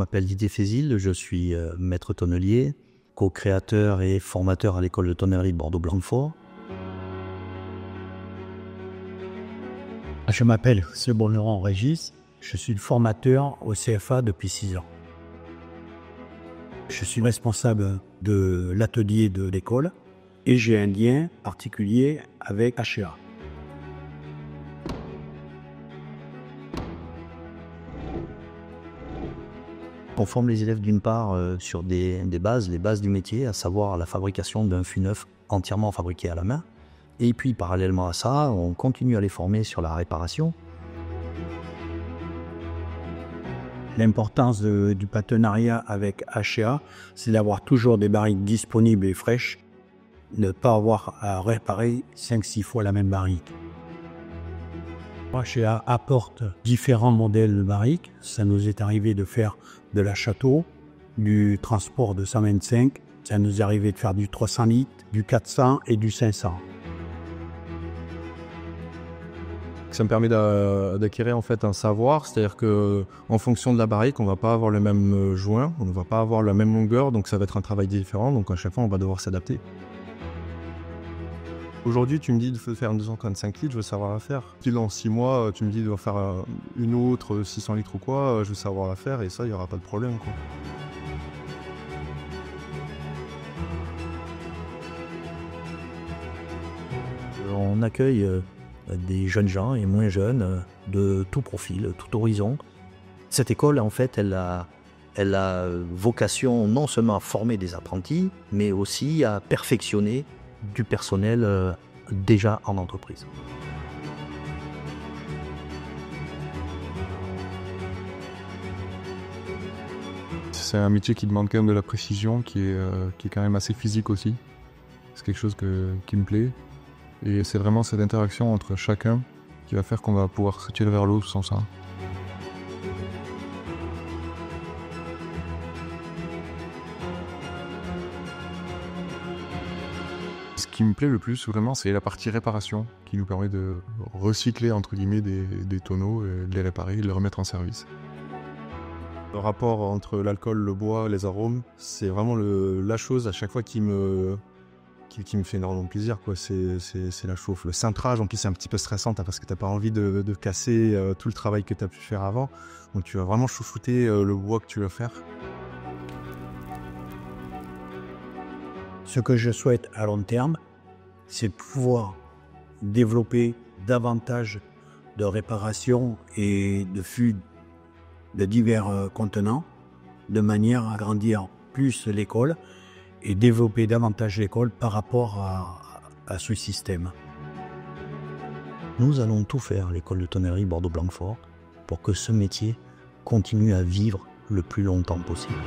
m'appelle Didier Fézil, je suis maître tonnelier, co-créateur et formateur à l'école de tonnellerie de Bordeaux-Blanquefort. Je m'appelle Sebon-Laurent Régis, je suis formateur au CFA depuis 6 ans. Je suis responsable de l'atelier de l'école et j'ai un lien particulier avec HEA. On forme les élèves d'une part sur les bases du métier, à savoir la fabrication d'un fût neuf entièrement fabriqué à la main. Et puis parallèlement à ça, on continue à les former sur la réparation. L'importance du partenariat avec HEA, c'est d'avoir toujours des barriques disponibles et fraîches, ne pas avoir à réparer 5-6 fois la même barrique. HEA apporte différents modèles de barriques. Ça nous est arrivé de faire de la château, du transport de 125, ça nous est arrivé de faire du 300 litres, du 400 et du 500. Ça me permet d'acquérir en fait un savoir, c'est-à-dire que en fonction de la barrique, on ne va pas avoir le même joint, on ne va pas avoir la même longueur, donc ça va être un travail différent, donc à chaque fois on va devoir s'adapter. Aujourd'hui, tu me dis de faire une 245 litres, je veux savoir la faire. Puis dans 6 mois, tu me dis de faire une autre 600 litres ou quoi, je veux savoir la faire et ça, il n'y aura pas de problème, quoi. On accueille des jeunes gens et moins jeunes, de tout profil, tout horizon. Cette école, en fait, elle a vocation non seulement à former des apprentis, mais aussi à perfectionner du personnel déjà en entreprise. C'est un métier qui demande quand même de la précision, qui est quand même assez physique aussi. C'est quelque chose qui me plaît. Et c'est vraiment cette interaction entre chacun qui va faire qu'on va pouvoir se tirer vers le haut sans ça. Ce qui me plaît le plus vraiment, c'est la partie réparation qui nous permet de recycler entre guillemets des tonneaux, de les réparer et de les remettre en service. Le rapport entre l'alcool, le bois, les arômes, c'est vraiment la chose à chaque fois qui me fait énormément plaisir, quoi. C'est la chauffe. Le cintrage, en plus, c'est un petit peu stressant parce que tu n'as pas envie de casser tout le travail que tu as pu faire avant. Donc tu vas vraiment chouchouter le bois que tu vas faire. Ce que je souhaite à long terme, c'est de pouvoir développer davantage de réparations et de fûts de divers contenants, de manière à agrandir plus l'école et développer davantage l'école par rapport à ce système. Nous allons tout faire à l'école de tonnellerie Bordeaux-Blanquefort pour que ce métier continue à vivre le plus longtemps possible.